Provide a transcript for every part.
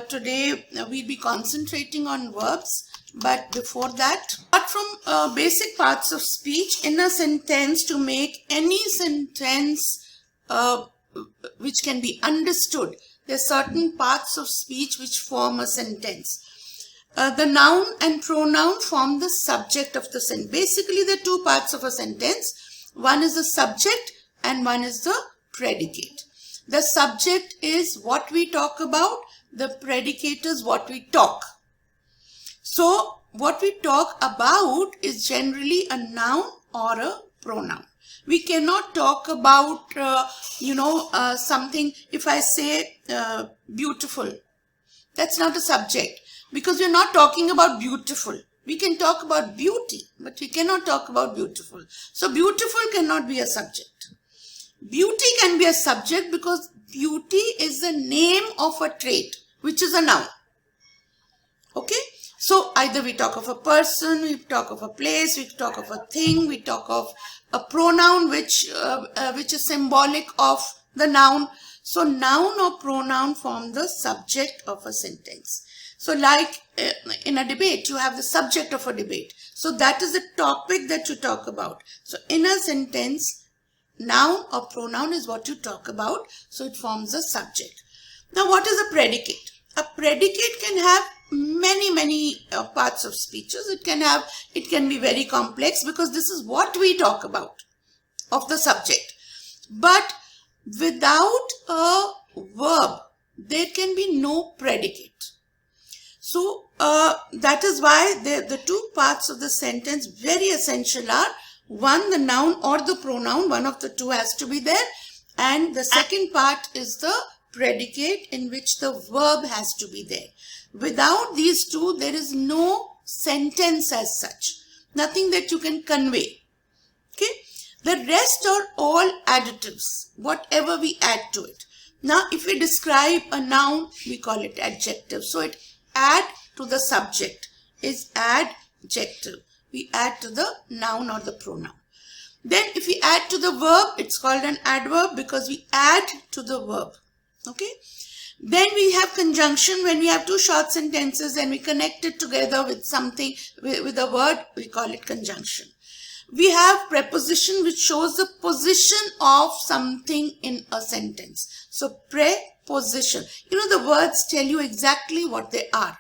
Today we'll be concentrating on verbs, but before that, apart from basic parts of speech, in a sentence, to make any sentence which can be understood, there are certain parts of speech which form a sentence. The noun and pronoun form the subject of the sentence. Basically, there are two parts of a sentence. One is the subject and one is the predicate. The subject is what we talk about. The predicate is what we talk. So, what we talk about is generally a noun or a pronoun. We cannot talk about, something. If I say beautiful, that's not a subject, because we're not talking about beautiful. We can talk about beauty, but we cannot talk about beautiful. So beautiful cannot be a subject. Beauty can be a subject because beauty is the name of a trait, which is a noun. Okay? So either we talk of a person, we talk of a place, we talk of a thing, we talk of a pronoun which is symbolic of the noun. So noun or pronoun form the subject of a sentence. So like in a debate, you have the subject of a debate. So that is the topic that you talk about. So in a sentence, noun or pronoun is what you talk about. So it forms a subject. Now what is a predicate? A predicate can have many parts of speeches. It can be very complex because this is what we talk about of the subject. But without a verb, there can be no predicate. So that is why the two parts of the sentence very essential are, one, the noun or the pronoun, one of the two has to be there, and the second part is the predicate in which the verb has to be there. Without these two, there is no sentence as such, nothing that you can convey. Okay, the rest are all additives, whatever we add to it. Now if we describe a noun, we call it adjective. So it add to the subject is adjective. We add to the noun or the pronoun. Then if we add to the verb, it's called an adverb because we add to the verb. Okay. Then we have conjunction. When we have two short sentences and we connect it together with something, with a word, we call it conjunction. We have preposition which shows the position of something in a sentence. So preposition. The words tell you exactly what they are.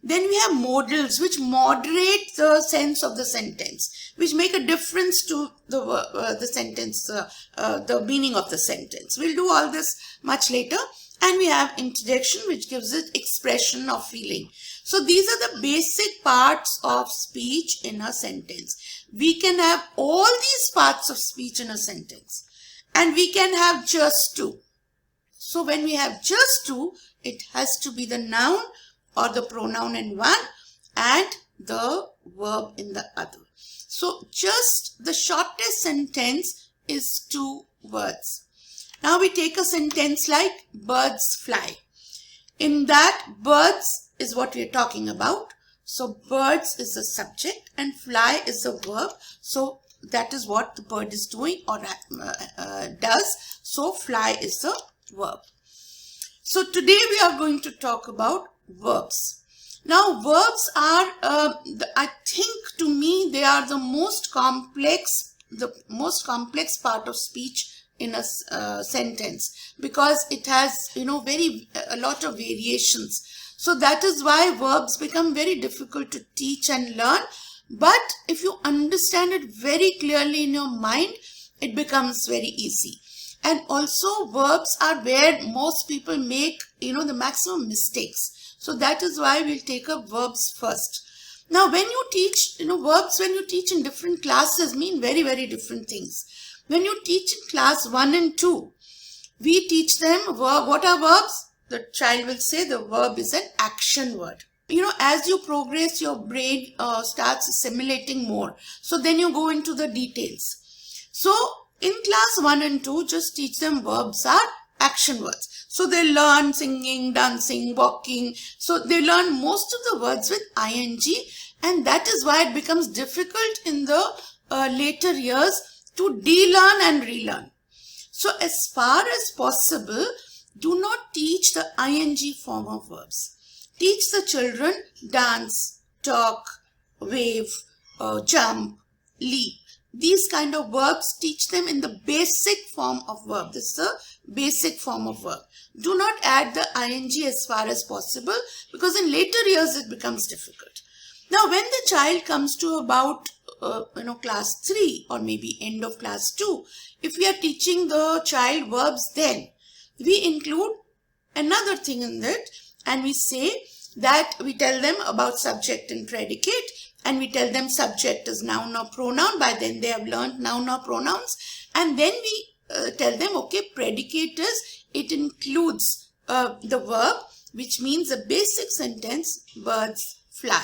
Then we have modals which moderate the sense of the sentence, which make a difference to the sentence, the meaning of the sentence. We'll do all this much later. And we have interjection which gives it expression of feeling. So these are the basic parts of speech in a sentence. We can have all these parts of speech in a sentence. And we can have just two. So when we have just two, it has to be the noun or the pronoun in one and the verb in the other. So just the shortest sentence is two words. Now we take a sentence like birds fly. In that, birds is what we are talking about. So birds is the subject and fly is the verb. So that is what the bird is doing or does. So fly is the verb. So today we are going to talk about verbs. Now verbs are, I think to me, they are the most complex part of speech in a sentence, because it has a lot of variations. So that is why verbs become very difficult to teach and learn. But if you understand it very clearly in your mind, it becomes very easy. And also verbs are where most people make the maximum mistakes. So that is why we'll take up verbs first. Now when you teach verbs, when you teach in different classes, mean very different things. When you teach in class 1 and 2, we teach them what are verbs? The child will say the verb is an action word. As you progress, your brain starts assimilating more. So then you go into the details. So in class 1 and 2, just teach them verbs are action words. So they learn singing, dancing, walking. So they learn most of the words with ing, and that is why it becomes difficult in the later years to de-learn and relearn. So as far as possible, do not teach the ing form of verbs. Teach the children dance, talk, wave, jump, leap. These kind of verbs, teach them in the basic form of verb. This is the basic form of verb. Do not add the ing as far as possible, because in later years it becomes difficult. Now when the child comes to about class 3 or maybe end of class 2, if we are teaching the child verbs, then we include another thing in it, and we say that we tell them about subject and predicate, and we tell them subject is noun or pronoun. By then they have learned noun or pronouns, and then we tell them, okay, predicate is, it includes the verb, which means a basic sentence, birds fly,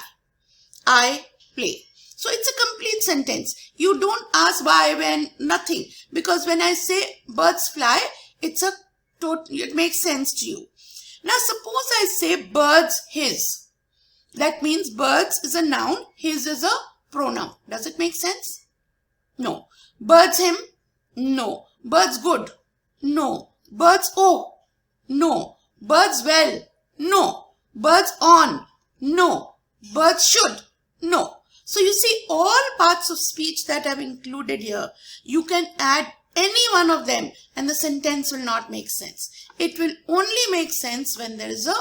I play. So it's a complete sentence. You don't ask why, when, nothing, because when I say birds fly, it makes sense to you. Now suppose I say birds his. That means birds is a noun, his is a pronoun. Does it make sense? No. Birds him? No. Birds good? No. Birds oh? No. Birds well? No. Birds on? No. Birds should? No. So you see, all parts of speech that I've included here, you can add any one of them and the sentence will not make sense. It will only make sense when there is a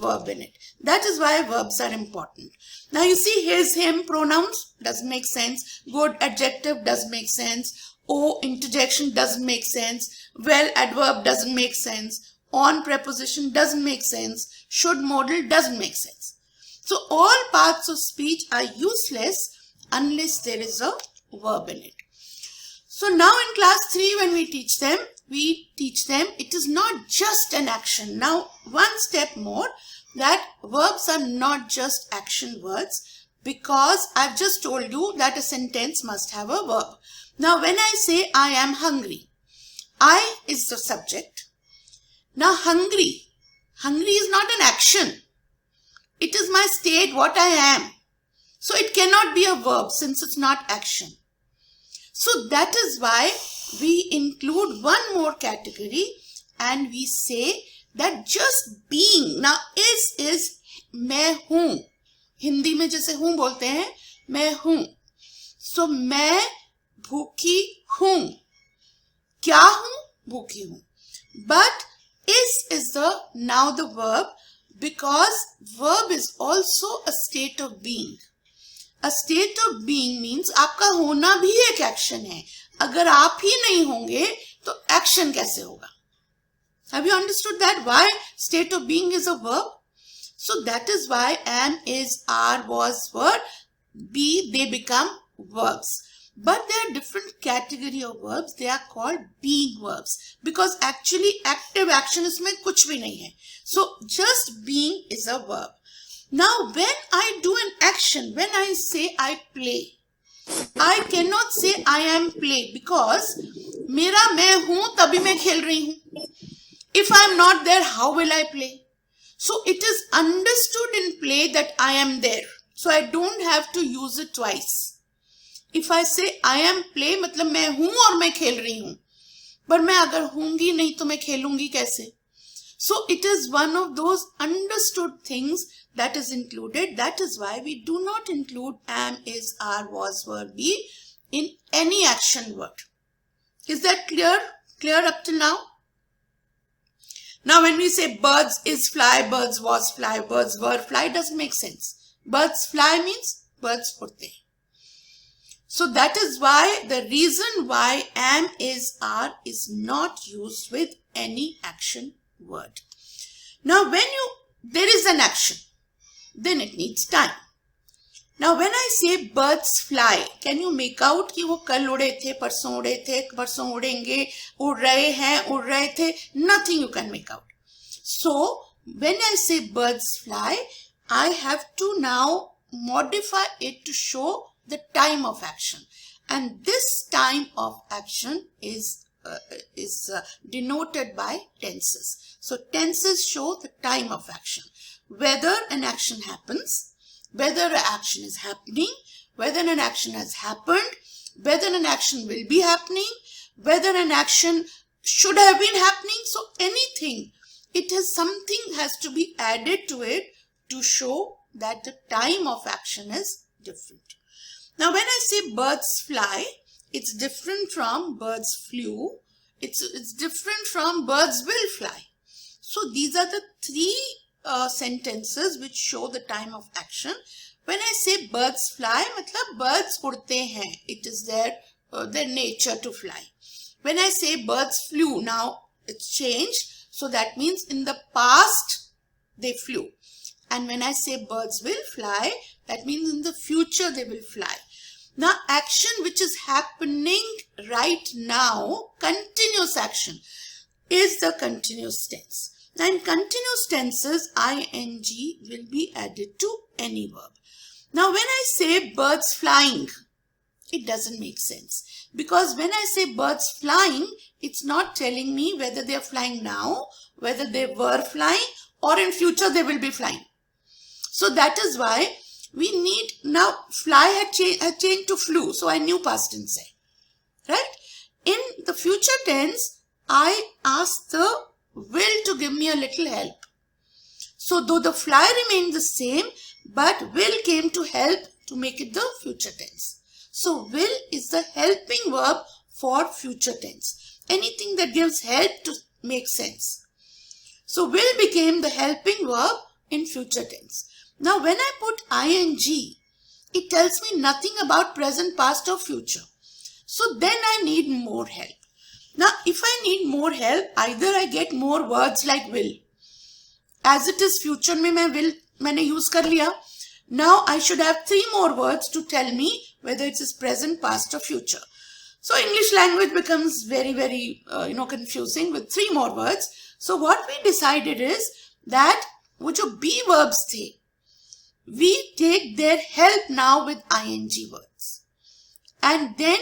verb in it. That is why verbs are important. Now you see, his, him, pronouns doesn't make sense. Good, adjective doesn't make sense. Oh, interjection doesn't make sense. Well, adverb doesn't make sense. On, preposition doesn't make sense. Should, modal doesn't make sense. So all parts of speech are useless unless there is a verb in it. So now in class 3, when we teach them it is not just an action. Now one step more, that verbs are not just action words, because I've just told you that a sentence must have a verb. Now when I say I am hungry, I is the subject. Now hungry is not an action. It is my state, what I am. So it cannot be a verb since it's not action. So that is why we include one more category and we say that just being. Now is मैं हूँ. हिंदी में जैसे हूँ बोलते हैं, मैं हूँ. So मैं भूखी हूँ. क्या हूँ? भूखी हूँ. But is now the verb, because verb is also a state of being. A state of being means आपका होना भी एक एक्शन है. अगर आप ही नहीं होंगे तो एक्शन कैसे होगा? Have you understood that? Why state of being is a verb? So that is why am, is, are, was, were, be, they become verbs. But there are different category of verbs. They are called being verbs, because actually active action इसमें कुछ भी नहीं है. So just being is a verb. Now when I do an action, when I say I play, I cannot say I am play, because मेरा मैं हूँ तभी मैं खेल रही हूँ. If I am not there, how will I play? So it is understood in play that I am there. So I don't have to use it twice. If I say I am play, मतलब मैं हूँ और मैं खेल रही हूँ. पर मैं अगर हूँगी नहीं तो मैं खेलूंगी कैसे? So it is one of those understood things that is included. That is why we do not include am, is, are, was, were, be in any action word. Is that clear? Clear up till now? Now when we say birds is fly, birds was fly, birds were fly, doesn't make sense. Birds fly means birds उड़ते. So that is why the reason why am, is, are is not used with any action word. Now when there is an action, then it needs time. Now when I say birds fly, can you make out कि वो कल उड़े थे, परसों उड़े थे, परसों उड़ेंगे, उड़ रहे हैं, उड़ रहे थे? Nothing you can make out. So when I say birds fly, I have to now modify it to show the time of action, and this time of action is denoted by tenses. So tenses show the time of action, whether an action happens, whether an action is happening, whether an action has happened, whether an action will be happening, whether an action should have been happening. So anything it has something has to be added to it to show that the time of action is different. Now when I say birds fly, it's different from birds flew. It's different from birds will fly. So these are the three sentences which show the time of action. When I say birds fly, matlab birds उड़ते हैं. It is their nature to fly. When I say birds flew, now it's changed. So that means in the past they flew. And when I say birds will fly, that means in the future they will fly. Now action which is happening right now, continuous action, is the continuous tense. Now in continuous tenses, ing will be added to any verb. Now when I say birds flying, it doesn't make sense. Because when I say birds flying, it's not telling me whether they are flying now, whether they were flying, or in future they will be flying. So that is why we need, now fly had changed to flew, so I knew past tense hai, right? In the future tense, I asked the will to give me a little help. So though the fly remained the same, but will came to help to make it the future tense. So will is the helping verb for future tense. Anything that gives help to make sense. So will became the helping verb in future tense. Now when I put ing, it tells me nothing about present, past or future. So then I need more help. Now if I need more help, either I get more words like will. As it is future में मैं will मैंने use कर लिया. Now I should have 3 more words to tell me whether it is present, past or future. So English language becomes very confusing with 3 more words. So what we decided is that वो जो be verbs थे, we take their help now with ing words. And then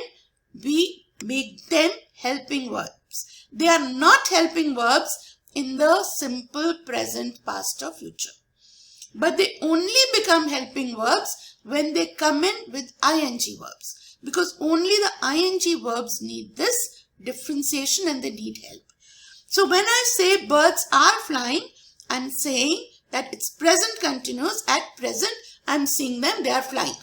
we make them helping verbs. They are not helping verbs in the simple present, past or future. But they only become helping verbs when they come in with ing verbs. Because only the ing verbs need this differentiation and they need help. So when I say birds are flying, I'm saying that it's present continuous. At present, I'm seeing them, they are flying.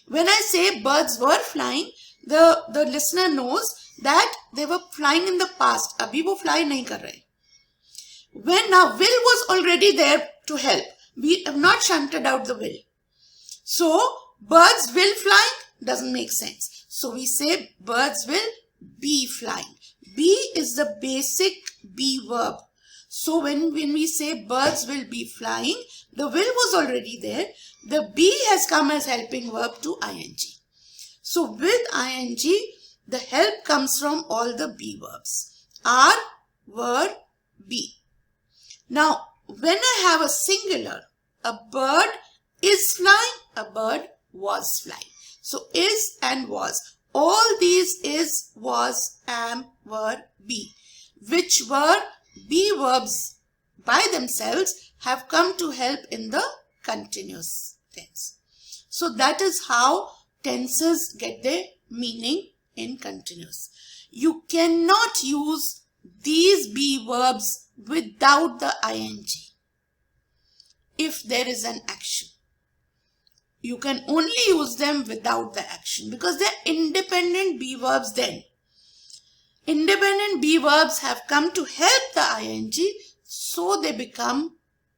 When I say birds were flying, the listener knows that they were flying in the past. Abhi wo fly nahi kar rahe. When now will was already there to help. We have not shunted out the will. So birds will fly doesn't make sense. So we say birds will be flying. Be is the basic be verb. So when we say birds will be flying, the will was already there. The be has come as helping verb to ing. So with ing, the help comes from all the be verbs. Are, were, be. Now, when I have a singular, a bird is flying, a bird was flying. So is and was. All these is, was, am, were, be, which were be verbs by themselves, have come to help in the continuous tense. So that is how tenses get their meaning in continuous. You cannot use these be verbs without the ing if there is an action. You can only use them without the action because they are independent be verbs then. Independent be verbs have come to help the ing, so they become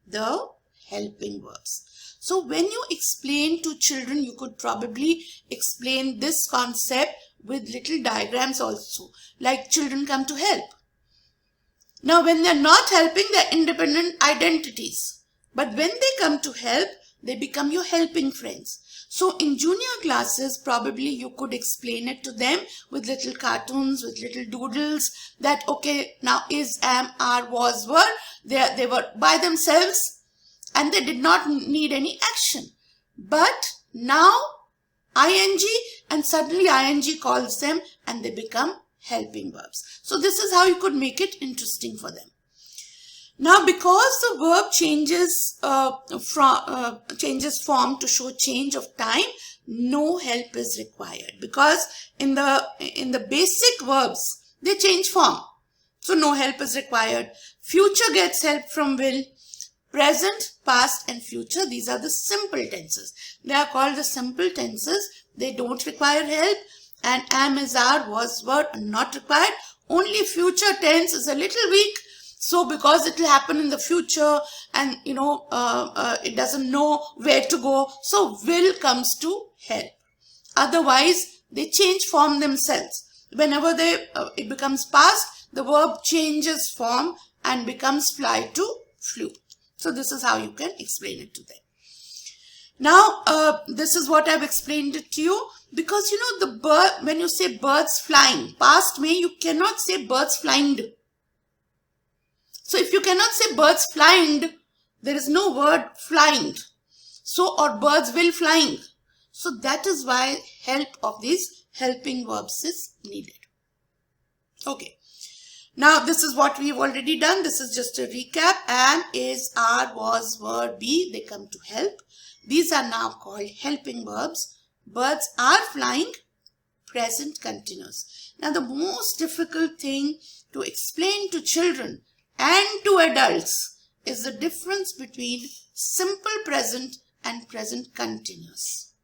the helping verbs. So when you explain to children, you could probably explain this concept with little diagrams also, like children come to help. Now when they are not helping, they are independent identities. But when they come to help, they become your helping friends. So in junior classes, probably you could explain it to them with little cartoons, with little doodles that, okay, now is, am, are, was, were, they were by themselves and they did not need any action. But now ing, and suddenly ing calls them and they become helping verbs. So this is how you could make it interesting for them. Now, because the verb changes form to show change of time, no help is required. Because in the basic verbs, they change form. So no help is required. Future gets help from will. Present, past and future, these are the simple tenses. They are called the simple tenses. They don't require help, and am, is, are, was, were are not required. Only future tense is a little weak. So because it will happen in the future and it doesn't know where to go, so will comes to help. Otherwise, they change form themselves. Whenever it becomes past, the verb changes form and becomes fly to flew. So this is how you can explain it to them. Now, this is what I've explained it to you, because the bird, when you say birds flying, past may, you cannot say birds flying. So if you cannot say birds flying, there is no word flying. So, or birds will flying. So that is why help of these helping verbs is needed. Okay. Now this is what we've already done. This is just a recap. Am, is, are, was, were, be. They come to help. These are now called helping verbs. Birds are flying, present continuous. Now the most difficult thing to explain to children and to adults is the difference between simple present and present continuous.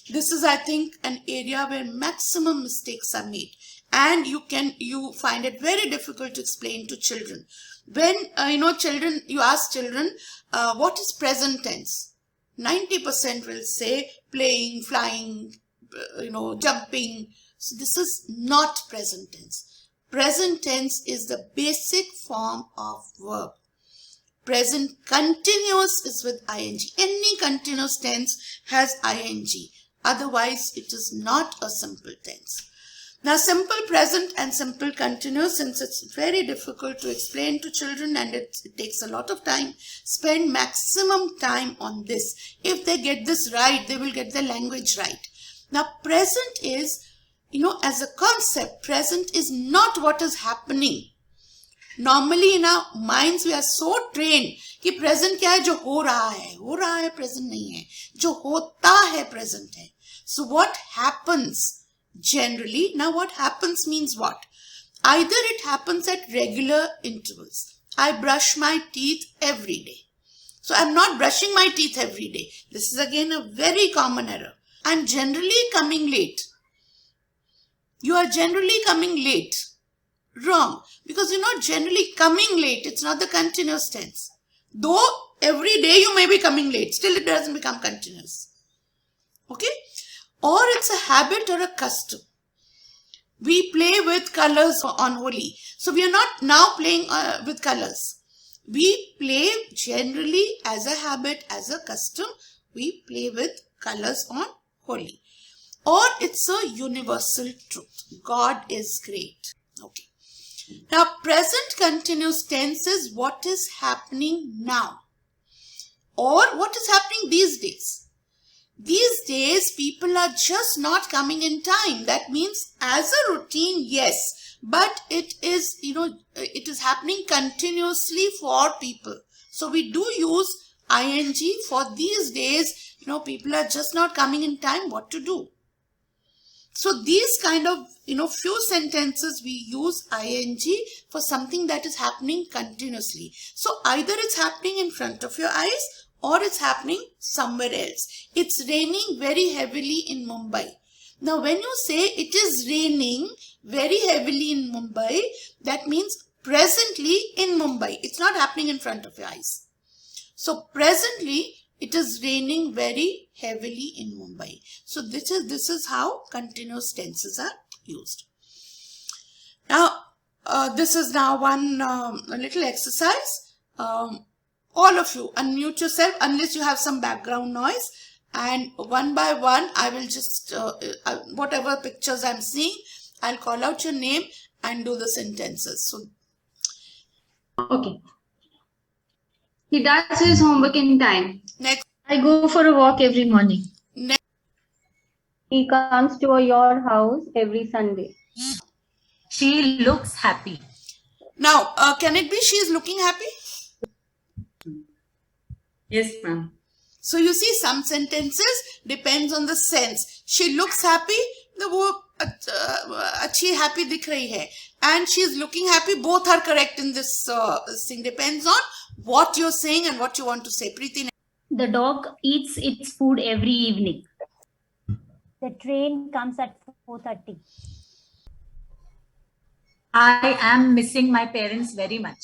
This is, I think, an area where maximum mistakes are made, and you find it very difficult to explain to children. When you ask children what is present tense, 90% will say playing, flying, jumping. So this is not present tense. Present tense is the basic form of verb. Present continuous is with ing. Any continuous tense has ing. Otherwise, it is not a simple tense. Now, simple present and simple continuous, since it's very difficult to explain to children and it takes a lot of time, spend maximum time on this. If they get this right, they will get the language right. Now, present is, as a concept, present is not what is happening. Normally in our minds we are so trained कि present क्या है, जो हो रहा है present नहीं है, जो होता है present है. So what happens generally? Now what happens means what? Either it happens at regular intervals. I brush my teeth every day. So I'm not brushing my teeth every day. This is again a very common error. I'm generally coming late. You are generally coming late. Wrong. Because you're not generally coming late. It's not the continuous tense. Though every day you may be coming late, still it doesn't become continuous. Okay? Or it's a habit or a custom. We play with colors on Holi. So we are not now playing with colors. We play generally as a habit, as a custom. We play with colors on Holi. Or it's a universal truth. God is great. Okay. Now, present continuous tense is what is happening now. Or what is happening these days. These days, people are just not coming in time. That means as a routine, yes. But it is, it is happening continuously for people. So we do use ing for these days. People are just not coming in time. What to do? So these kind of, few sentences we use ing for something that is happening continuously. So either it's happening in front of your eyes or it's happening somewhere else. It's raining very heavily in Mumbai. Now when you say it is raining very heavily in Mumbai, that means presently in Mumbai. It's not happening in front of your eyes. So presently it is raining very heavily in Mumbai. So this is how continuous tenses are used. Now, this is now one a little exercise. All of you unmute yourself unless you have some background noise. And one by one, I will just, whatever pictures I'm seeing, I'll call out your name and do the sentences. So, okay. He does his homework in time. Next. I go for a walk every morning. Next. He comes to your house every Sunday. She looks happy. Now, can it be she is looking happy? Yes, ma'am. So you see, some sentences depends on the sense. She looks happy. The अच्छी happy दिख रही है and she is looking happy, both are correct in this thing. Depends on what you're saying and what you want to say. Preeti. The dog eats its food every evening. The train comes at 4:30. I am missing my parents very much.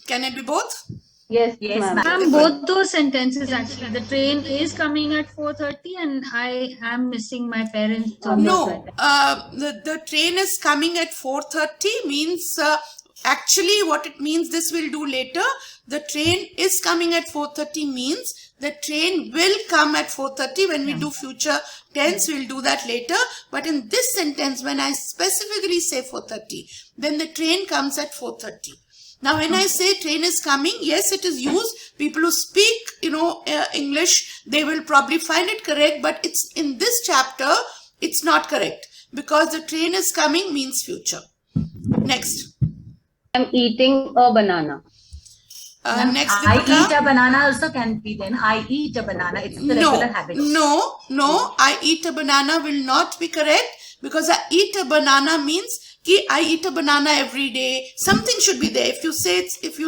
Can it be both? Yes, Yes, ma'am. ma'am. Ma'am, both those sentences actually. The train is coming at 4:30 and I am missing my parents. on the No, way. the train is coming at 4:30 means actually what it means, this we'll do later. The train is coming at 4:30 means the train will come at 4:30. When we do future tense, we'll do that later. But in this sentence, when I specifically say 4:30, then the train comes at 4:30. Now, when I say train is coming, yes, it is used. People who speak, English, they will probably find it correct. But it's in this chapter, it's not correct because the train is coming means future. Next. I'm eating a banana. Ma'am, Next, I Deepika. eat a banana also can be then. I eat a banana. It's the regular habit. No. I eat a banana will not be correct because I eat a banana means ki I eat a banana every day. Something should be there. If you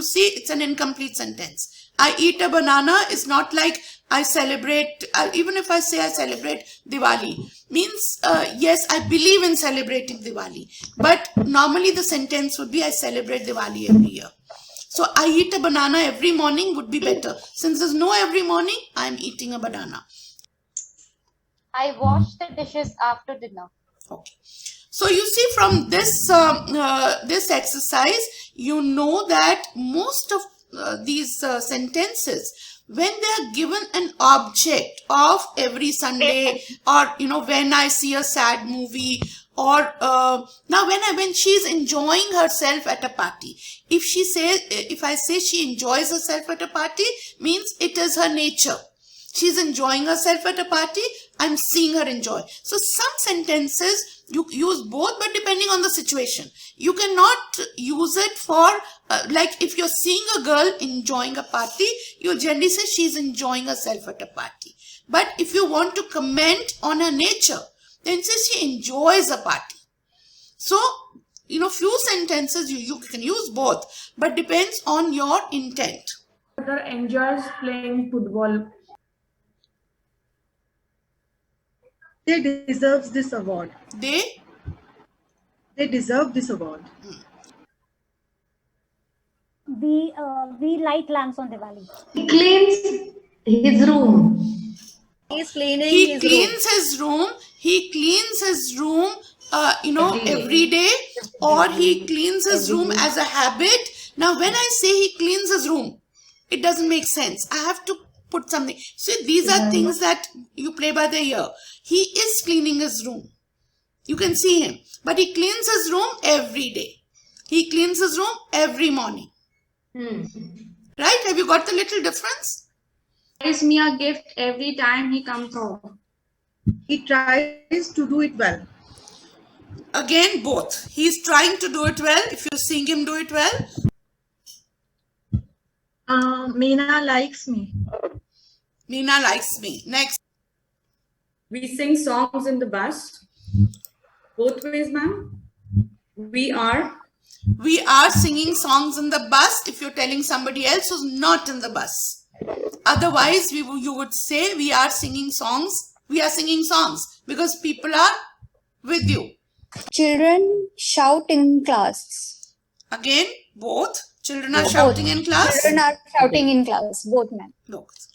see, it's an incomplete sentence. I eat a banana is not like I celebrate. Even if I say I celebrate Diwali, means yes, I believe in celebrating Diwali. But normally the sentence would be I celebrate Diwali every year. So I eat a banana every morning would be better. Since there's no every morning, I'm eating a banana. I wash the dishes after dinner. Okay. So you see from this this exercise, you know that most of these sentences, when they are given an object of every Sunday, or when I see a sad movie, or now when she is enjoying herself at a party, if I say she enjoys herself at a party, means it is her nature. She's enjoying herself at a party. I'm seeing her enjoy. So some sentences you use both, but depending on the situation, you cannot use it for like if you're seeing a girl enjoying a party, you generally say she's enjoying herself at a party. But if you want to comment on her nature, then say she enjoys a party. So few sentences you can use both, but depends on your intent. Mother enjoys playing football. They deserve this award. They deserve this award. We light lamps on Diwali. He cleans his room. He's cleaning He his cleans his room. He cleans his room, Every day. every day, or he cleans his room as a habit. Now, when I say he cleans his room, it doesn't make sense. I have to put something. See, these are things that you play by the ear. He is cleaning his room. You can see him, but he cleans his room every day. He cleans his room every morning. Right? Have you got the little difference? Buys me a gift every time he comes home. He tries to do it well. Again, both. He's trying to do it well. If you're seeing him do it well, Meena likes me. Meena likes me. Next. We sing songs in the bus. Both ways, ma'am. We are singing songs in the bus if you're telling somebody else who's not in the bus. Otherwise, you would say we are singing songs. We are singing songs because people are with you. Children shout in class. Again, both. Children are shouting in class. Children are shouting in class. Both, ma'am. Both.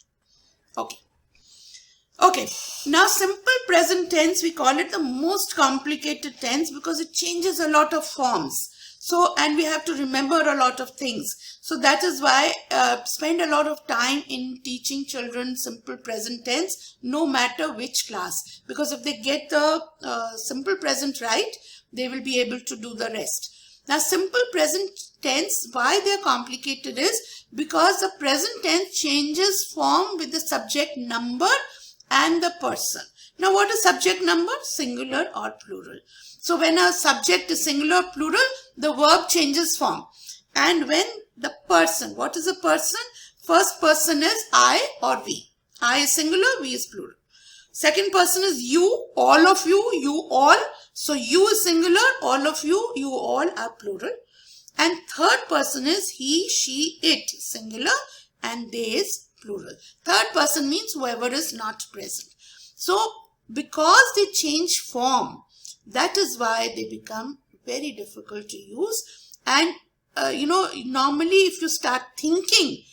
Okay. Okay. Now, simple present tense, we call it the most complicated tense because it changes a lot of forms. So, and we have to remember a lot of things. So that is why spend a lot of time in teaching children simple present tense, no matter which class. Because if they get the simple present right, they will be able to do the rest. Now, simple present tense, why they are complicated is because the present tense changes form with the subject number and the person. Now, what is subject number? Singular or plural. So, when a subject is singular or plural, the verb changes form. And when the person, what is a person? First person is I or we. I is singular, we is plural. Second person is you, all of you, you all. So you is singular, all of you, you all are plural. And third person is he, she, it, singular, and they is plural. Third person means whoever is not present. So because they change form, that is why they become very difficult to use. And normally if you start thinking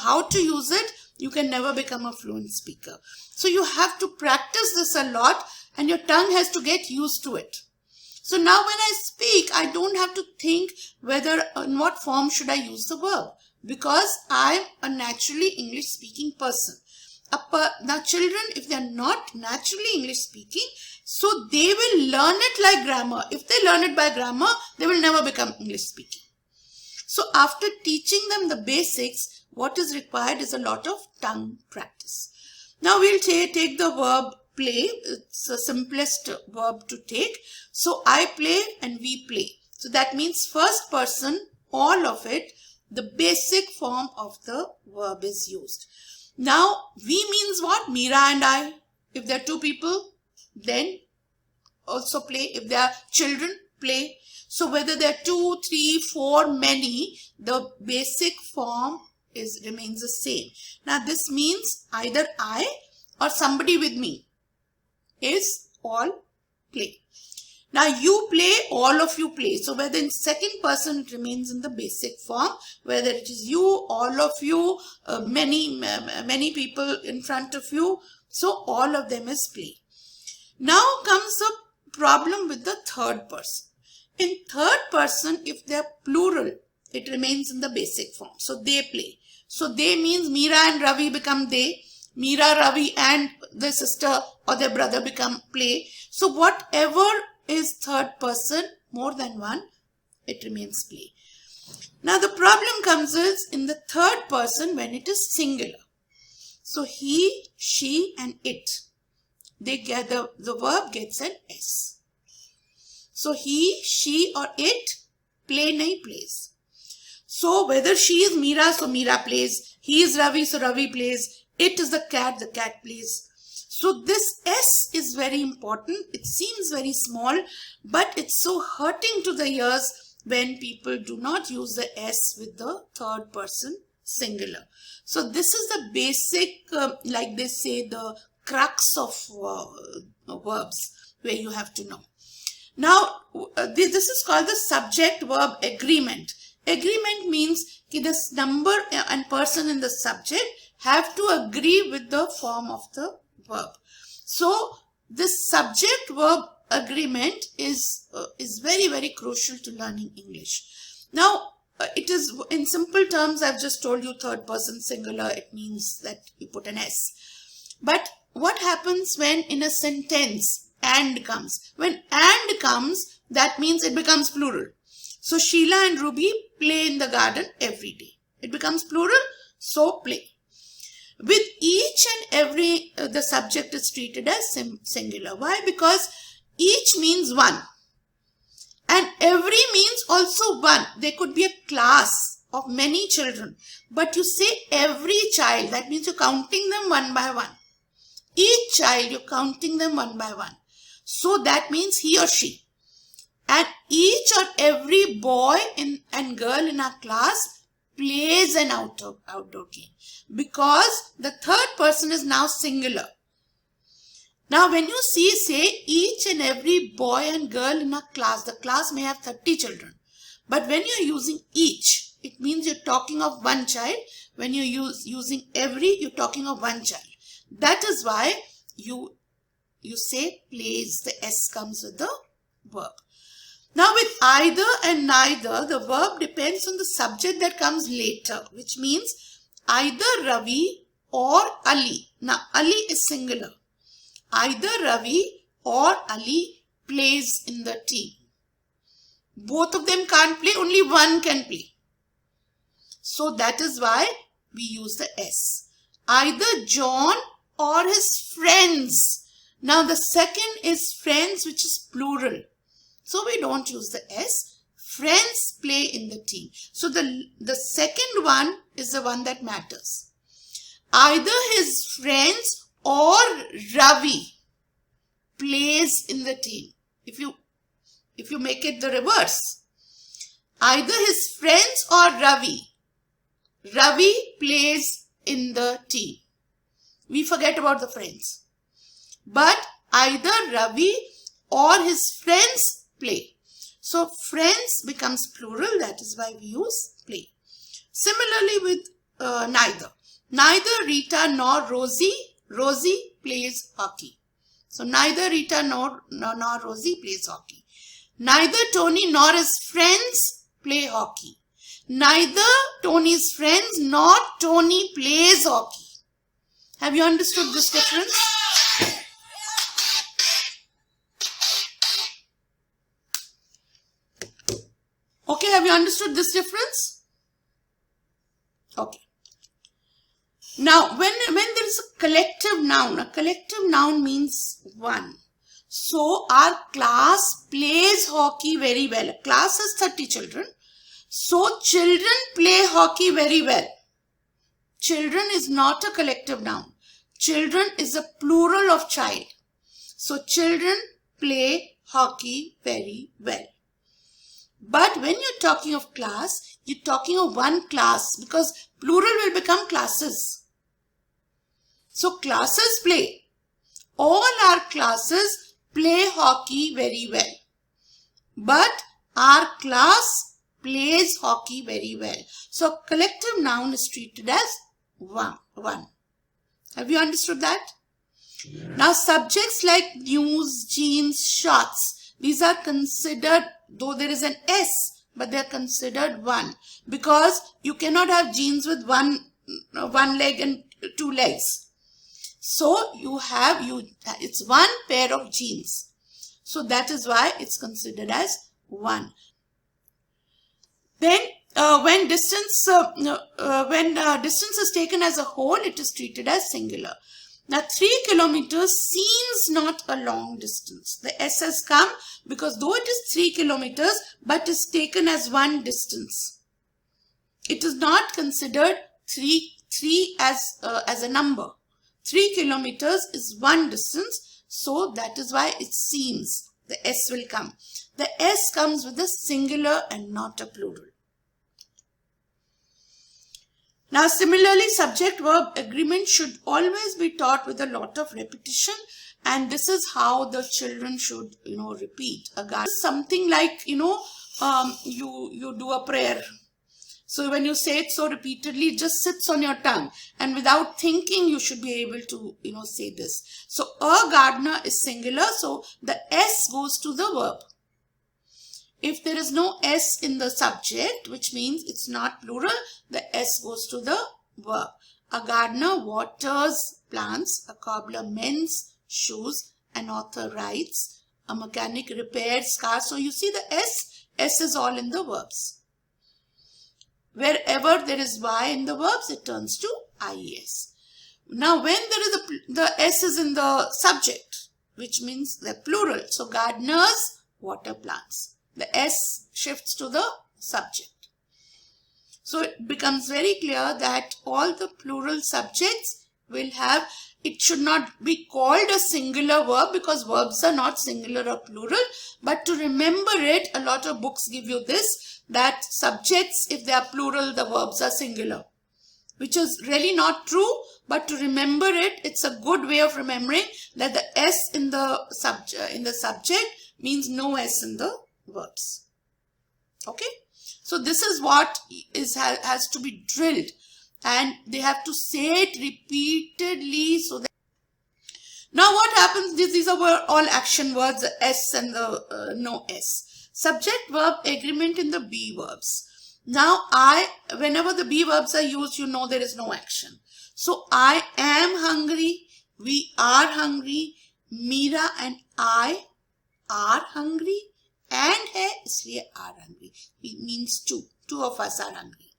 how to use it, you can never become a fluent speaker. So you have to practice this a lot, and your tongue has to get used to it. So now when I speak, I don't have to think whether in what form should I use the verb, because I'm a naturally English speaking person. Now children, if they're not naturally English speaking, so they will learn it like grammar. If they learn it by grammar, they will never become English speaking. So after teaching them the basics, what is required is a lot of tongue practice. Now we'll take the verb play. It's the simplest verb to take. So I play and we play. So that means first person, all of it, the basic form of the verb is used. Now we means what? Meera and I. If there are two people, then also play. If they are children, play. So whether there are 2, 3, 4, many, the basic form remains the same. Now this means either I or somebody with me is all play. Now you play, all of you play. So whether in second person it remains in the basic form, whether it is you, all of you, many people in front of you. So all of them is play. Now comes the problem with the third person. In third person, if they are plural, it remains in the basic form. So they play. So they means Meera and Ravi become they. Meera, Ravi and their sister or their brother become play. So whatever is third person, more than one, it remains play. Now the problem comes is in the third person when it is singular. So he, she and it. They get the verb gets an S. So he, she or it, play nahi plays. So whether she is Meera, so Meera plays. He is Ravi, so Ravi plays. It is the cat plays. So this S is very important. It seems very small, but it's so hurting to the ears when people do not use the S with the third person singular. So this is the basic, like they say, the crux of verbs where you have to know. Now, this is called the subject-verb agreement. Agreement means that this number and person in the subject have to agree with the form of the verb. So, this subject-verb agreement is very, very crucial to learning English. Now, it is in simple terms, I've just told you third person singular, it means that you put an S. But what happens when in a sentence and comes? When and comes, that means it becomes plural. So Sheila and Ruby play in the garden every day. It becomes plural, so play. With each and every, the subject is treated as singular. Why? Because each means one. And every means also one. There could be a class of many children. But you say every child, that means you're counting them one by one. Each child, you're counting them one by one. So that means he or she. And each or every boy and girl in our class plays an outdoor game. Because the third person is now singular. Now when you say each and every boy and girl in a class, the class may have 30 children. But when you're using each, it means you're talking of one child. When you're using every, you're talking of one child. That is why you say plays, the S comes with the verb. Now with either and neither, the verb depends on the subject that comes later, which means either Ravi or Ali. Now Ali is singular. Either Ravi or Ali plays in the team. Both of them can't play, only one can play. So that is why we use the S. Either John or his friends. Now the second is friends, which is plural. So we don't use the S. Friends play in the team. So the second one is the one that matters. Either his friends or Ravi plays in the team. If you make it the reverse, either his friends or Ravi plays in the team. We forget about the friends. But either Ravi or his friends play. So friends becomes plural, that is why we use play. Similarly with neither. Neither Rita nor Rosie plays hockey. So neither Rita nor Rosie plays hockey. Neither Tony nor his friends play hockey. Neither Tony's friends nor Tony plays hockey. Have you understood this difference? Okay, have you understood this difference? Okay. Now, when there is a collective noun means one. So, our class plays hockey very well. A class has 30 children. So, children play hockey very well. Children is not a collective noun. Children is a plural of child. So, children play hockey very well. But when you're talking of class, you're talking of one class because plural will become classes. So classes play. All our classes play hockey very well. But our class plays hockey very well. So collective noun is treated as one. Have you understood that? Now subjects like news, jeans, shorts, these are considered, though there is an S, but they are considered one because you cannot have jeans with one leg and two legs. So it's one pair of jeans. So that is why it's considered as one. Then when distance is taken as a whole, it is treated as singular. Now 3 kilometers seems not a long distance. The S has come because though it is 3 kilometers, but is taken as one distance. It is not considered 3 as a number. 3 kilometers is one distance, so that is why it seems. The S will come. The S comes with a singular and not a plural. Now similarly, subject-verb agreement should always be taught with a lot of repetition, and this is how the children should, repeat. Something like, you do a prayer. So when you say it so repeatedly, it just sits on your tongue, and without thinking, you should be able to, say this. So a gardener is singular, so the S goes to the verb. If there is no S in the subject, which means it's not plural, the S goes to the verb. A gardener waters plants, a cobbler mends shoes, an author writes, a mechanic repairs cars. So you see the S is all in the verbs. Wherever there is Y in the verbs, it turns to IES. Now when there is the S is in the subject, which means the plural. So gardeners water plants. The S shifts to the subject. So it becomes very clear that all the plural subjects will have, it should not be called a singular verb because verbs are not singular or plural. But to remember it, a lot of books give you this, that subjects, if they are plural, the verbs are singular. Which is really not true, but to remember it, it's a good way of remembering that the S in the subject means no S in the verbs. Okay, so this is what has to be drilled, and they have to say it repeatedly. So that now what happens, these are all action words, the S and the no S. Subject verb agreement in the be verbs. Now whenever the be verbs are used, there is no action. So I am hungry, we are hungry, Meera and I are hungry, and hai isliye are hungry. It means two of us are hungry.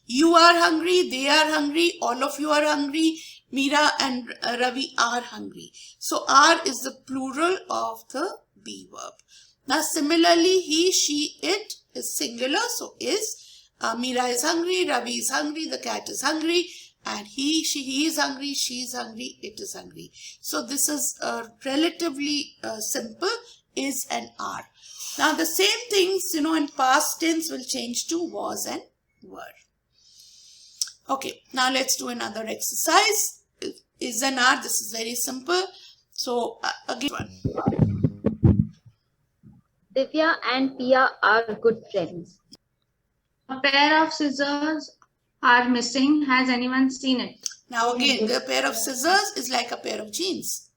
You are hungry, they are hungry, all of you are hungry, Meera and Ravi are hungry. So are is the plural of the be verb. Now similarly, he, she, it is singular, so is. Meera is hungry, Ravi is hungry, the cat is hungry, and he is hungry, she is hungry, it is hungry. So this is relatively simple, is and are. Now the same things, in past tense will change to was and were. Okay, now let's do another exercise. Is and are, this is very simple. So again one. Divya and Pia are good friends. A pair of scissors are missing. Has anyone seen it? Now again, the pair of scissors is like a pair of jeans.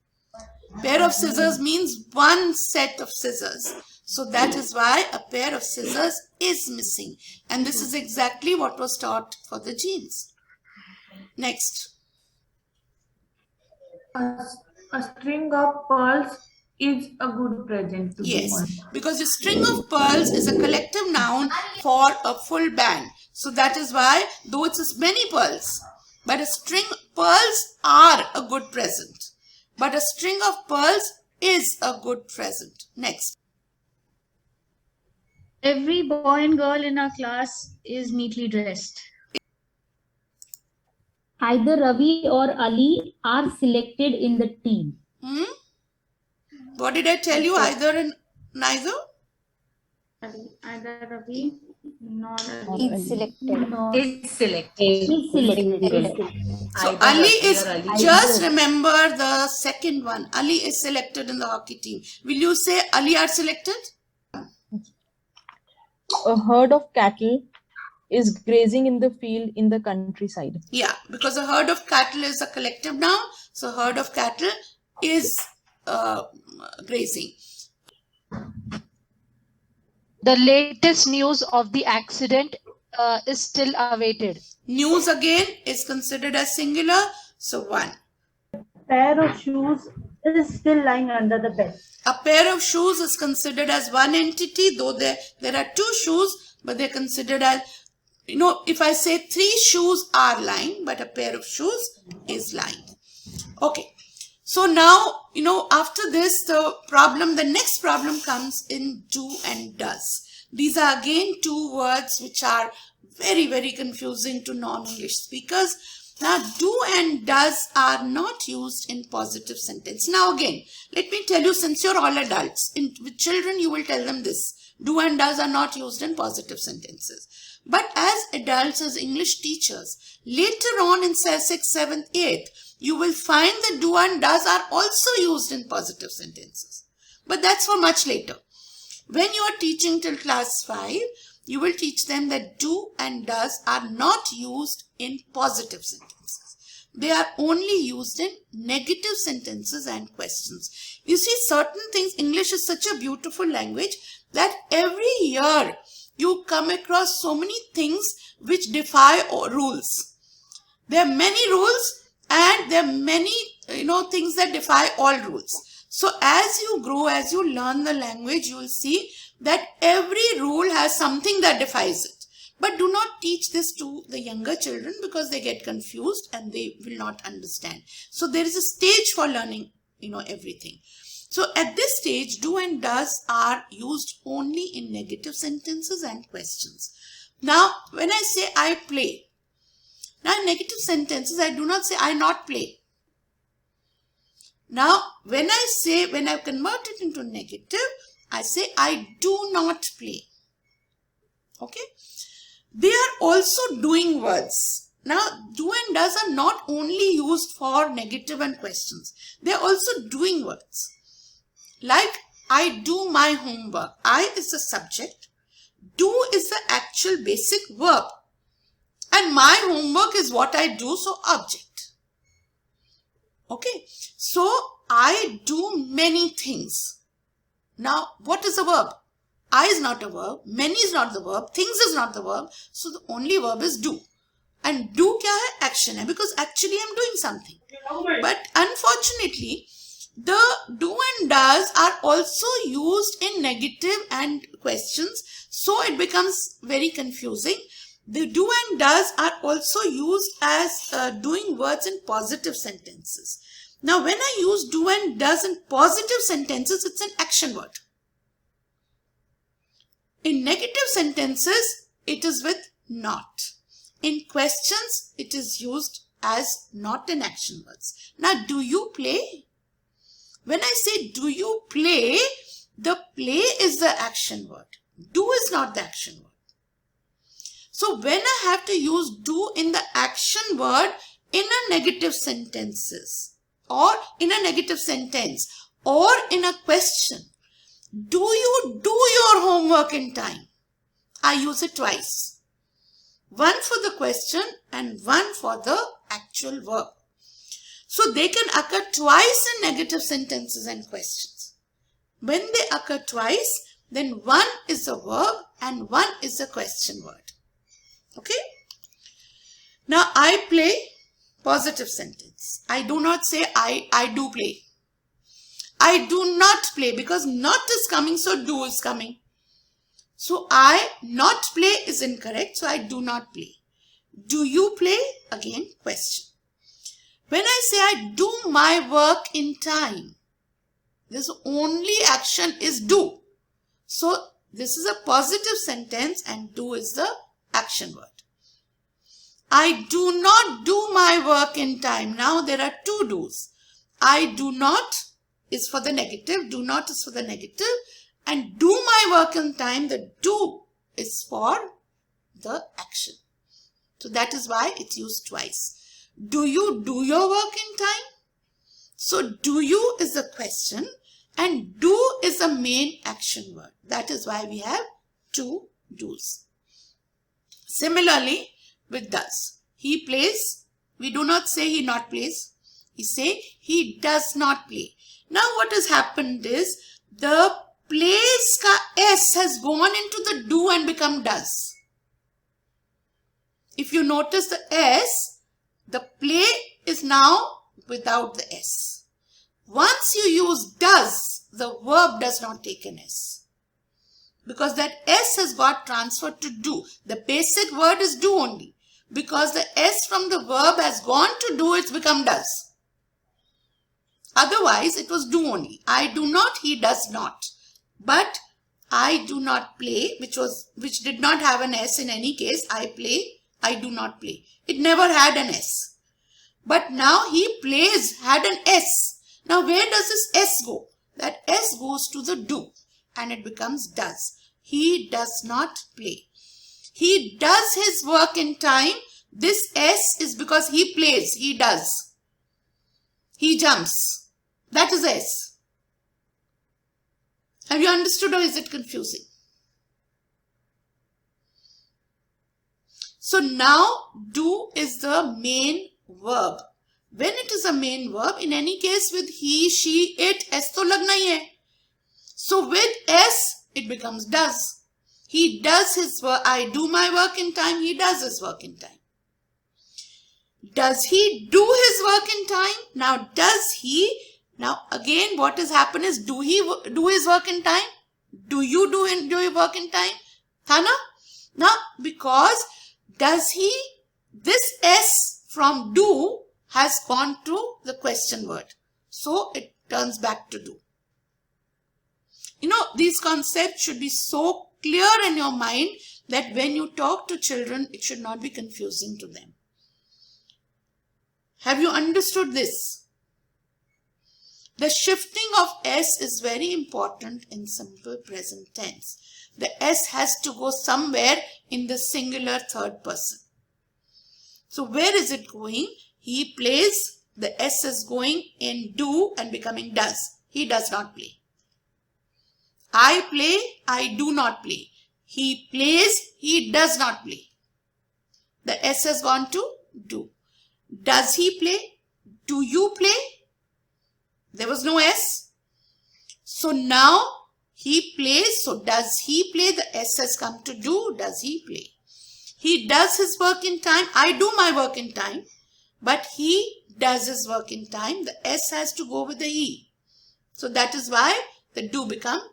Pair of scissors means one set of scissors. So that is why a pair of scissors is missing. And this is exactly what was taught for the jeans. Next. A string of pearls is a good present to Yes, someone. because a string of pearls is a collective noun for a full band. So that is why, though it's many pearls, but a string, pearls are a good present. But a string of pearls is a good present. Next. Every boy and girl in our class is neatly dressed. Either Ravi or Ali are selected in the team. What did I tell you? Either and neither? Either Ravi nor Is selected. Is selected. Is selected. So Either Ali Ravi is, or Ali. just remember the second one. Ali is selected in the hockey team. Will you say Ali are selected? A herd of cattle is grazing in the field in the countryside. Yeah, because a herd of cattle is a collective noun. So herd of cattle is grazing. The latest news of the accident is still awaited. News again is considered as singular. So one. Pair of shoes is still lying under the bed. A pair of shoes is considered as one entity, though there are two shoes, but they're considered as, if I say 3 shoes are lying, but a pair of shoes is lying. Okay. So now, after this, the next problem comes in do and does. These are again 2 words which are very, very confusing to non-English speakers. Now, do and does are not used in positive sentence. Now again, let me tell you, since you're all adults, with children you will tell them this. Do and does are not used in positive sentences. But as adults, as English teachers, later on in 6th, 7th, 8th, you will find that do and does are also used in positive sentences. But that's for much later. When you are teaching till class 5, you will teach them that do and does are not used in positive sentences. They are only used in negative sentences and questions. You see, certain things, English is such a beautiful language that every year you come across so many things which defy rules. There are many rules and there are many, things that defy all rules. So as you grow, as you learn the language, you will see that every rule has something that defies it. But do not teach this to the younger children because they get confused and they will not understand. So there is a stage for learning, everything. So at this stage, do and does are used only in negative sentences and questions. Now, when I say I play, now in negative sentences, I do not say I not play. Now, when I convert it into negative, I say I do not play. Okay. They are also doing words. Now, do and does are not only used for negative and questions. They are also doing words. Like, I do my homework. I is the subject. Do is the actual basic verb. And my homework is what I do, so object. Okay. So, I do many things. Now, what is a verb? I is not a verb. Many is not the verb. Things is not the verb. So, the only verb is do. And do kya hai? Action hai. Because actually I am doing something. But unfortunately, the do and does are also used in negative and questions. So, it becomes very confusing. The do and does are also used as doing words in positive sentences. Now, when I use do and does in positive sentences, it's an action word. In negative sentences, it is with not. In questions, it is used as not an action words. Now, do you play? When I say do you play, the play is the action word. Do is not the action word. So when I have to use do in the action word in a negative sentences or in a negative sentence or in a question, do you do your homework in time? I use it twice. One for the question and one for the actual verb. So they can occur twice in negative sentences and questions. When they occur twice, then one is the verb and one is the question word. Okay? Now I play, positive sentence. I do not say I do play. I do not play because not is coming, so do is coming. So I not play is incorrect, so I do not play. Do you play? Again, question. When I say I do my work in time, this only action is do. So this is a positive sentence and do is the action word. I do not do my work in time. Now there are two do's. I do not is for the negative, do not is for the negative, and do my work in time, the do is for the action. So that is why it's used twice. Do you do your work in time? So do you is the question and do is the main action word. That is why we have two do's. Similarly with does. He plays. We do not say he not plays. We say he does not play. Now what has happened is the plays ka S has gone into the do and become does. If you notice the S, the play is now without the S. Once you use does, the verb does not take an S. Because that S has got transferred to do. The basic word is do only. Because the S from the verb has gone to do, it's become does. Otherwise, it was do only. I do not, he does not. But I do not play, which did not have an S in any case. I play, I do not play. It never had an S. But now he plays had an S. Now where does this S go? That S goes to the do and it becomes does. He does not play. He does his work in time. This S is because he plays. He does. He jumps. That is S. Have you understood or is it confusing? So now do is the main verb. When it is a main verb, in any case with he, she, it, S to lagna hi hai. So with S, it becomes does. He does his work. I do my work in time. He does his work in time. Does he do his work in time? Now does he? Now again what has happened is do he do his work in time? Do you do your work in time? Thana? Now because does he? This S from do has gone to the question word. So it turns back to do. You know, these concepts should be so clear in your mind that when you talk to children, it should not be confusing to them. Have you understood this? The shifting of S is very important in simple present tense. The S has to go somewhere in the singular third person. So where is it going? He plays, the S is going in do and becoming does. He does not play. I play, I do not play. He plays, he does not play. The S has gone to do. Does he play? Do you play? There was no S. So now he plays. So does he play? The S has come to do. Does he play? He does his work in time. I do my work in time. But he does his work in time. The S has to go with the he. So that is why the do becomes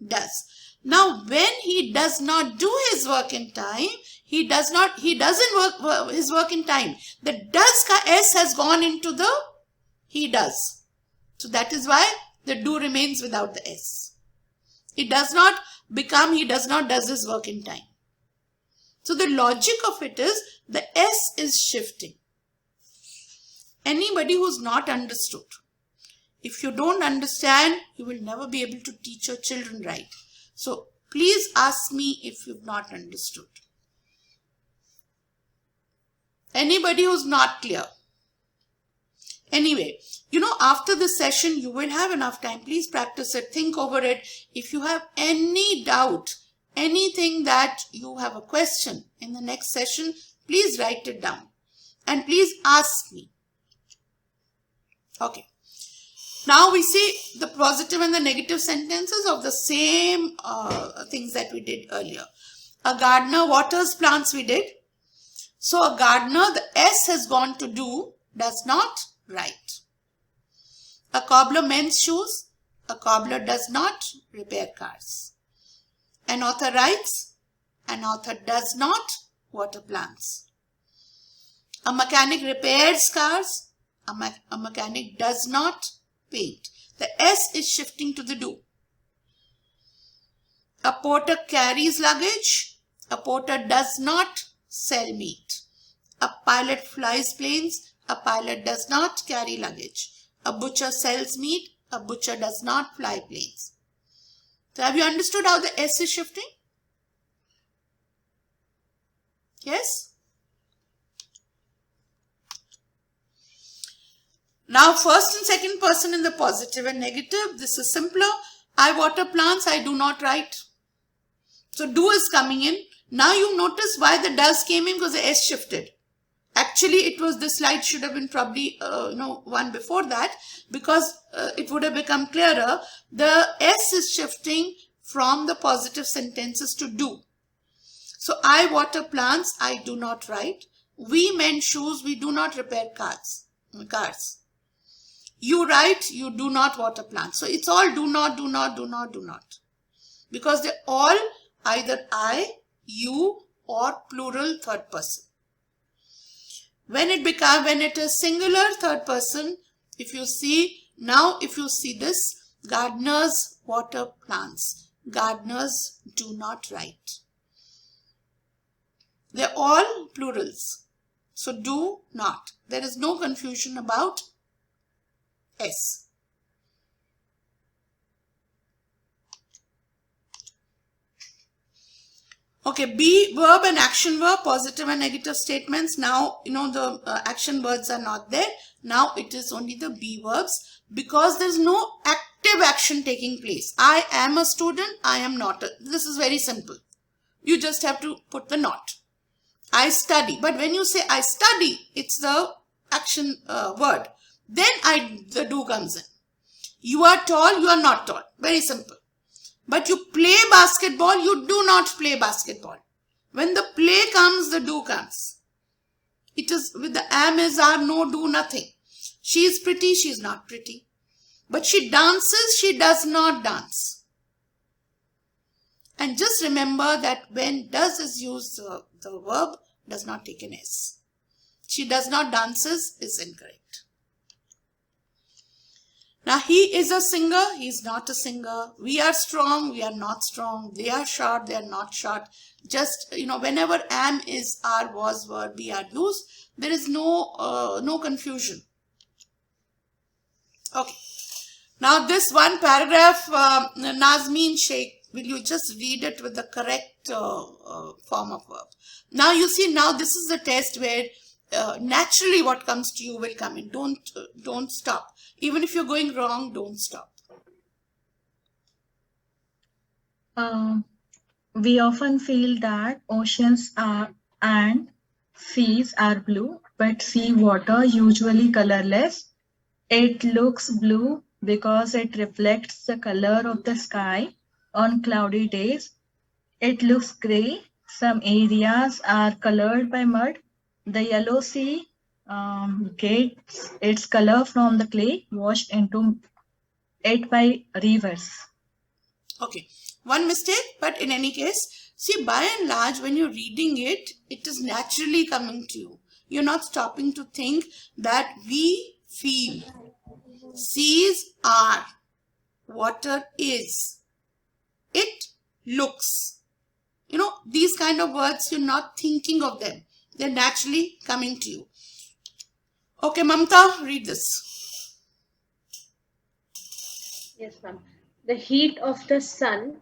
does. Now when he does not do his work in time, he doesn't work his work in time. The does ka S has gone into the he does. So that is why the do remains without the S. It does not become he does not does his work in time. So the logic of it is the S is shifting. anybody who's not understood. If you don't understand, you will never be able to teach your children right. So please ask me if you've not understood. Anybody who's not clear. Anyway, after this session, you will have enough time. Please practice it. Think over it. If you have any doubt, anything that you have a question in the next session, please write it down. And please ask me. Okay. Now we see the positive and the negative sentences of the same things that we did earlier. A gardener waters plants we did. So a gardener, the S has gone to do, does not write. A cobbler mends shoes. A cobbler does not repair cars. An author writes. An author does not water plants. A mechanic repairs cars. A mechanic does not paint. The S is shifting to the do. A porter carries luggage. A porter does not sell meat. A pilot flies planes. A pilot does not carry luggage. A butcher sells meat. A butcher does not fly planes. So have you understood how the S is shifting? Yes? Now first and second person in the positive and negative. This is simpler. I water plants. I do not write. So do is coming in. Now you notice why the does came in, because the S shifted. Actually, it was, this slide should have been probably, one before that, because it would have become clearer. The S is shifting from the positive sentences to do. So, I water plants, I do not write. We mend shoes, we do not repair cars. You write, you do not water plants. So, it's all do not, do not, do not, do not. Because they're all either I, you, or plural third person. When it is singular third person, if you see this, gardeners water plants. Gardeners do not write. They're all plurals. So do not. There is no confusion about S. Okay, B, verb and action verb, positive and negative statements. Now, the action words are not there. Now, it is only the B verbs, because there is no active action taking place. I am a student, I am not. This is very simple. You just have to put the not. I study. But when you say I study, it's the action word. Then the do comes in. You are tall, you are not tall. Very simple. But you play basketball, you do not play basketball. When the play comes, the do comes. It is with the am, is, are, no, do, nothing. She is pretty, she is not pretty. But she dances, she does not dance. And just remember that when does is used, the verb does not take an S. She does not dances is incorrect. Now, he is a singer, he is not a singer. We are strong, we are not strong. They are short, they are not short. Just, whenever am, is, are, was, were, be, are used, there is no confusion. Okay. Now, this one paragraph, Nazmeen Sheikh, will you just read it with the correct form of verb? Now, you see, now this is the test where naturally what comes to you will come in. Don't stop. Even if you're going wrong, don't stop. We often feel that oceans and seas are blue, but sea water usually colorless. It looks blue because it reflects the color of the sky on cloudy days. It looks gray. Some areas are colored by mud. The yellow sea gets its color from the clay washed into it by rivers. Okay, one mistake, but in any case, see, by and large, when you're reading it, it is naturally coming to you. You're not stopping to think that we feel. Seas are. Water is. It looks. These kind of words, you're not thinking of them. They're naturally coming to you. Okay, Mamta, read this. Yes, ma'am. The heat of the sun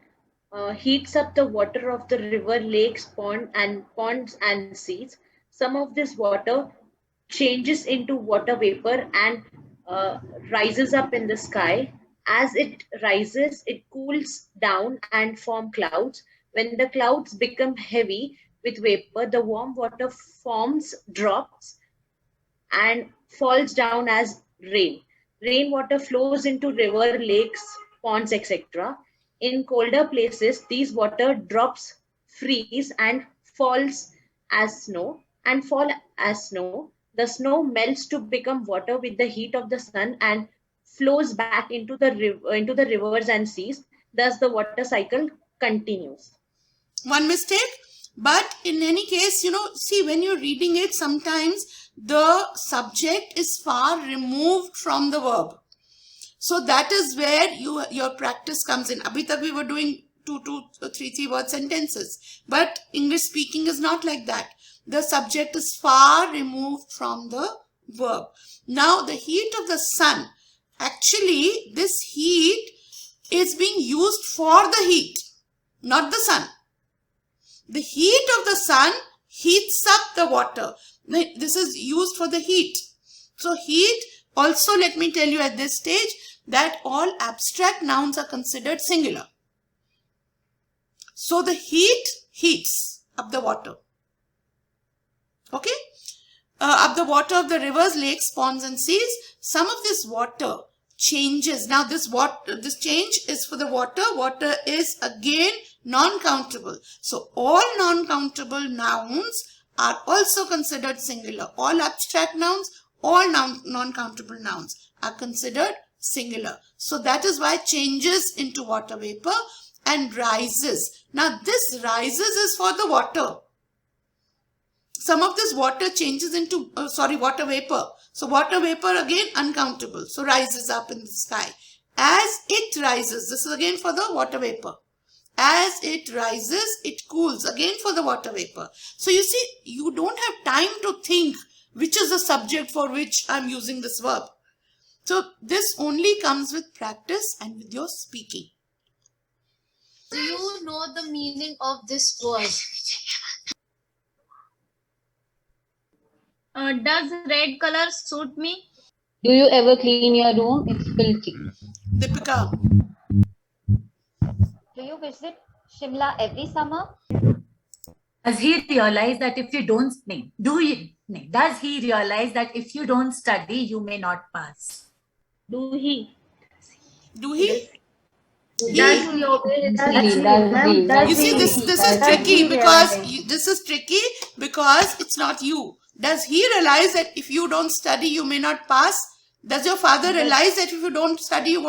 heats up the water of the river, lakes, ponds and seas. Some of this water changes into water vapor and rises up in the sky. As it rises, it cools down and form clouds. When the clouds become heavy with vapor, the warm water forms drops and falls down as rain. Rainwater flows into river, lakes, ponds, etc. In colder places, these water drops freeze and falls as snow and fall as snow. The snow melts to become water with the heat of the sun and flows back into the rivers and seas. Thus, the water cycle continues. One mistake, but in any case, see, when you're reading it, sometimes the subject is far removed from the verb. So that is where your practice comes in. Abhi tak we were doing 2, 3 word sentences, but English speaking is not like that. The subject is far removed from the verb. Now, the heat of the sun, actually, this heat is being used for the heat, not the sun. The heat of the sun heats up the water. This is used for the heat. So heat, also let me tell you at this stage that all abstract nouns are considered singular. So the heat heats up the water. Okay? Up the water of the rivers, lakes, ponds and seas. Some of this water changes. Now this change is for the water. Water is again non-countable. So all non-countable nouns are also considered singular. All abstract nouns, all non-countable nouns are considered singular. So that is why changes into water vapor and rises. Now this rises is for the water. Some of this water changes into, water vapor. So water vapor again uncountable. So rises up in the sky. As it rises, this is again for the water vapor. As it rises, it cools, again for the water vapor. So you see, you don't have time to think which is the subject for which I'm using this verb. So this only comes with practice and with your speaking. Do you know the meaning of this word? Does red color suit me? Do you ever clean your room? It's filthy. Deepika. Do you visit Shimla every summer? Does he realize that if you don't does he realize that if you don't study, you may not pass? Do he? Do he? Does he obey his You see, this is tricky because it's not you. Does he realize that if you don't study, you may not pass? Does your father realize that if you don't study, you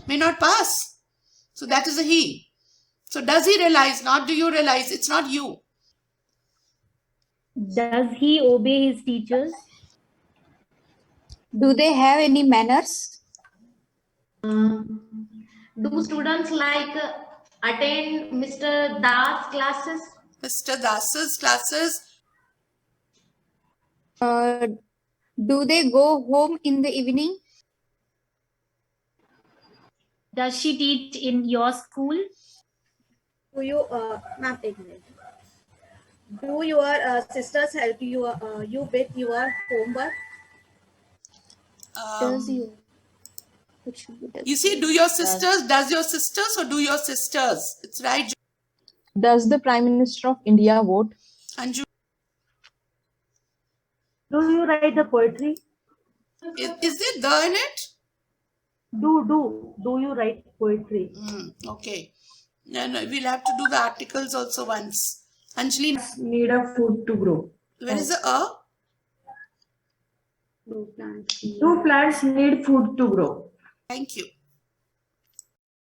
may not pass? So that is a he. So does he realize? Not do you realize? It's not you. Does he obey his teachers? Do they have any manners? Do students attend Mr. Das classes? Mr. Das's classes. Do they go home in the evening? Does she teach in your school? Do you, ma'am, एक minute. Do your sisters help you with your homework? Does you? You see, do your sisters, does your sisters or do your sisters? It's right. Does the Prime Minister of India vote? Anju. Do you write the poetry? Is there the in it? Do you write poetry? Okay. No, we'll have to do the articles also once. Anjali. Need a food to grow. Where is the a? Two plants need food to grow. Thank you.